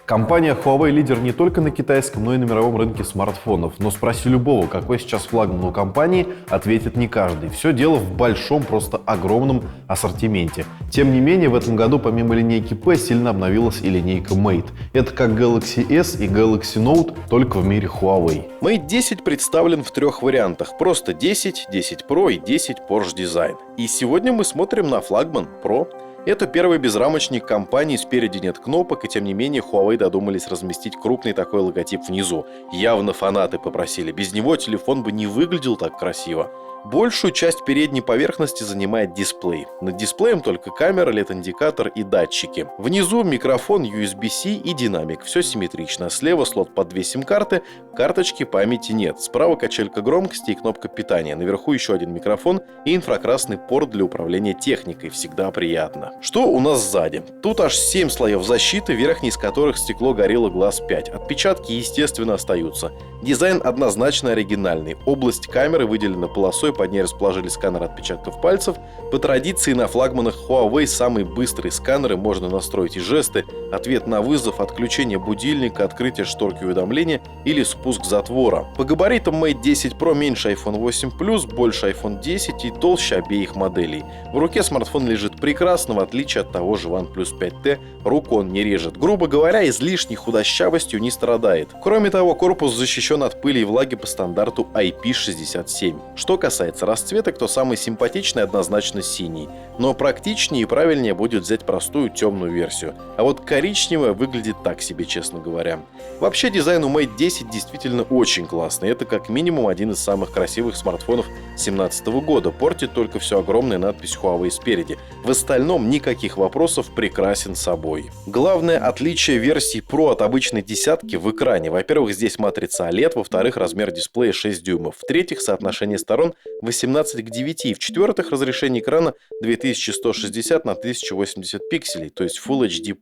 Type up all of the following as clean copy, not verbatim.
Компания Huawei лидер не только на китайском, но и на мировом рынке смартфонов. Но спроси любого, какой сейчас флагман у компании, ответит не каждый. Все дело в большом, просто огромном ассортименте. Тем не менее, в этом году помимо линейки P сильно обновилась и линейка Mate. Это как Galaxy S и Galaxy Note, только в мире Huawei. Mate 10 представлен в трех вариантах. Просто 10, 10 Pro и 10 Porsche Design. И сегодня мы смотрим на флагман Pro. Это первый безрамочник компании, спереди нет кнопок, и тем не менее Huawei додумались разместить крупный такой логотип внизу. Явно фанаты попросили, без него телефон бы не выглядел так красиво. Большую часть передней поверхности занимает дисплей. Над дисплеем только камера, LED-индикатор и датчики. Внизу микрофон, USB-C и динамик. Все симметрично. Слева слот под две сим-карты, карточки памяти нет. Справа качелька громкости и кнопка питания. Наверху еще один микрофон и инфракрасный порт для управления техникой. Всегда приятно. Что у нас сзади? Тут аж 7 слоев защиты, верхний из которых стекло Gorilla Glass 5. Отпечатки, естественно, остаются. Дизайн однозначно оригинальный. Область камеры выделена полосой, под ней расположили сканер отпечатков пальцев. По традиции на флагманах Huawei самые быстрые сканеры, можно настроить и жесты, ответ на вызов, отключение будильника, открытие шторки уведомления или спуск затвора. По габаритам Mate 10 Pro меньше iPhone 8 Plus, больше iPhone 10 и толще обеих моделей. В руке смартфон лежит прекрасно, в отличие от того же OnePlus 5T, руку он не режет. Грубо говоря, излишней худощавостью не страдает. Кроме того, корпус защищен от пыли и влаги по стандарту IP67. Что касается расцветок, то самый симпатичный однозначно синий. Но практичнее и правильнее будет взять простую темную версию. А вот коричневая выглядит так себе, честно говоря. Вообще дизайн у Mate 10 действительно очень классный. Это как минимум один из самых красивых смартфонов 2017 года. Портит только все огромная надпись Huawei спереди. В остальном никаких вопросов, прекрасен собой. Главное отличие версии Pro от обычной десятки в экране. Во-первых, здесь матрица OLED, во-вторых, размер дисплея 6 дюймов. В-третьих, соотношение сторон 18 к 9. И в-четвертых, разрешение экрана 2160 на 1080 пикселей, то есть Full HD+.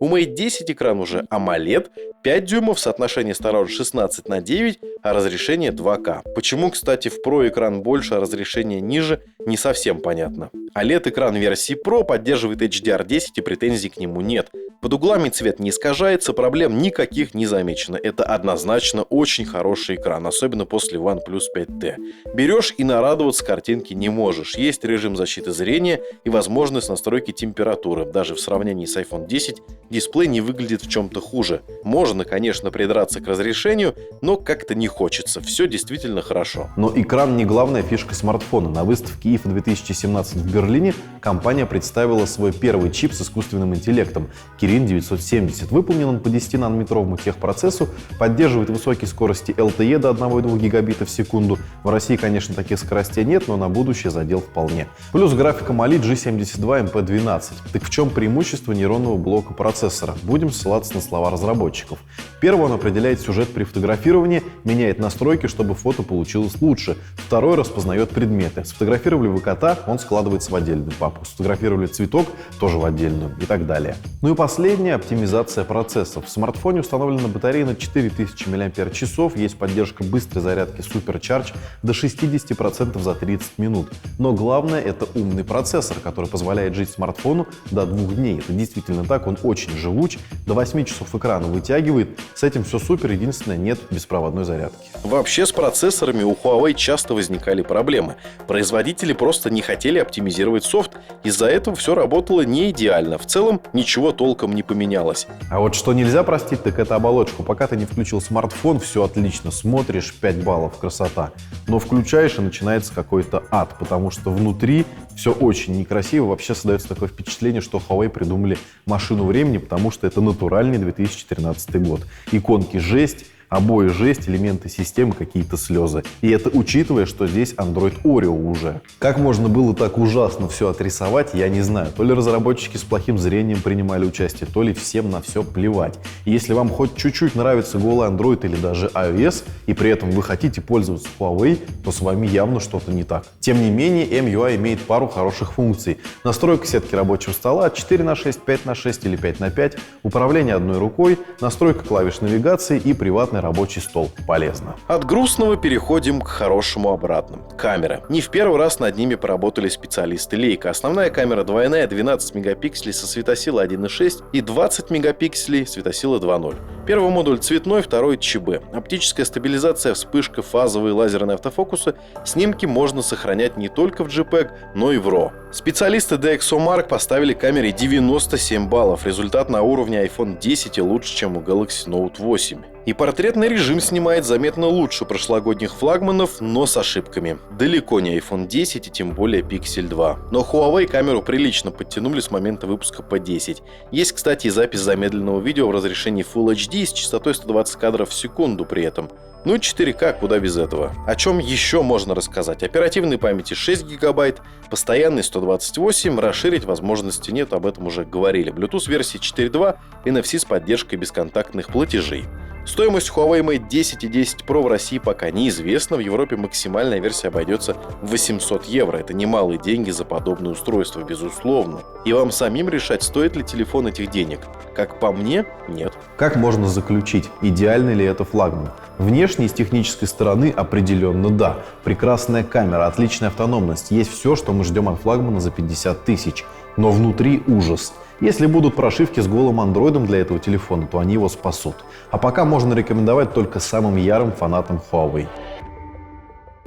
У Mate 10 экран уже AMOLED, 5 дюймов, соотношение сторон 16 на 9, а разрешение 2К. Почему, кстати, в Pro экран больше, а разрешение ниже, не совсем понятно. OLED-экран версии Pro поддерживает HDR10 и претензий к нему нет. Под углами цвет не искажается, проблем никаких не замечено. Это однозначно очень хороший экран, особенно после OnePlus 5T. Берешь и нарадоваться картинке не можешь. Есть режим защиты зрения и возможность настройки температуры. Даже в сравнении с iPhone 10 дисплей не выглядит в чем-то хуже. Можно, конечно, придраться к разрешению, но как-то не хочется. Все действительно хорошо. Но экран не главная фишка смартфона. На выставке IFA 2017 в Берлине компания представила свой первый чип с искусственным интеллектом Kirin 970. Выполнен он по 10-нанометровому техпроцессу, поддерживает высокие скорости LTE до 1,2 гигабита в секунду. В России, конечно, таких скоростей нет, но на будущее задел вполне. Плюс графика Mali G72MP12. Так в чем преимущество нейронного блока процессора? Будем ссылаться на слова разработчиков. Первый, он определяет сюжет при фотографировании, меняет настройки, чтобы фото получилось лучше. Второй, распознает предметы. Сфотографировали вы кота, он складывается в отдельную папку. Сфотографировали цветок, тоже в отдельную и так далее. Ну и последняя — оптимизация процессов. В смартфоне установлена батарея на 4000 мАч, есть поддержка быстрой зарядки Supercharge до 60% за 30 минут. Но главное — это умный процессор, который позволяет жить смартфону до 2 дней. Это действительно так, он очень живуч, до 8 часов экрана вытягивает. С этим все супер, единственное, нет беспроводной зарядки. Вообще с процессорами у Huawei часто возникали проблемы. Производители просто не хотели оптимизировать софт, из-за этого все работало не идеально. В целом ничего толком не поменялось. А вот что нельзя простить, так это оболочку. Пока ты не включил смартфон, все отлично, смотришь, 5 баллов, красота. Но включаешь, и начинается какой-то ад, потому что внутри все очень некрасиво. Вообще создается такое впечатление, что Huawei придумали машину времени, потому что это натуральный 2013 год. Иконки жесть, обои жесть, элементы системы какие-то слезы. И это учитывая, что здесь Android Oreo уже. Как можно было так ужасно все отрисовать, я не знаю. То ли разработчики с плохим зрением принимали участие, то ли всем на все плевать. И если вам хоть чуть-чуть нравится голый Android или даже iOS, и при этом вы хотите пользоваться Huawei, то с вами явно что-то не так. Тем не менее, MUI имеет пару хороших функций. Настройка сетки рабочего стола 4:6, 5:6 или 5:5, управление одной рукой, настройка клавиш навигации и приватная рабочий стол. Полезно. От грустного переходим к хорошему обратно. Камеры. Не в первый раз над ними поработали специалисты Leica. Основная камера двойная, 12 мегапикселей со светосилой 1.6 и 20 мегапикселей светосила 2.0. Первый модуль цветной, второй ЧБ. Оптическая стабилизация, вспышка, фазовые лазерные автофокусы. Снимки можно сохранять не только в JPEG, но и в RAW. Специалисты DxOMark поставили камере 97 баллов. Результат на уровне iPhone 10 и лучше, чем у Galaxy Note 8. И портретный режим снимает заметно лучше прошлогодних флагманов, но с ошибками. Далеко не iPhone 10 и тем более Pixel 2. Но Huawei камеру прилично подтянули с момента выпуска P10. Есть, кстати, и запись замедленного видео в разрешении Full HD с частотой 120 кадров в секунду при этом. Ну и 4К, куда без этого. О чем еще можно рассказать? Оперативной памяти 6 гигабайт, постоянной 128, расширить возможности нет, об этом уже говорили. Bluetooth версии 4.2, NFC с поддержкой бесконтактных платежей. Стоимость Huawei Mate 10 и 10 Pro в России пока неизвестна. В Европе максимальная версия обойдется в 800 евро. Это немалые деньги за подобное устройство, безусловно. И вам самим решать, стоит ли телефон этих денег. Как по мне, нет. Как можно заключить, идеальный ли это флагман? Внешне и с технической стороны определенно да. Прекрасная камера, отличная автономность. Есть все, что мы ждем от флагмана за 50 тысяч. Но внутри ужас. Если будут прошивки с голым андроидом для этого телефона, то они его спасут. А пока можно рекомендовать только самым ярым фанатам Huawei.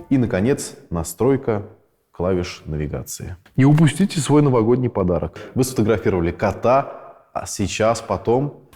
И, наконец, настройка клавиш навигации. Не упустите свой новогодний подарок. Вы сфотографировали кота, а сейчас, потом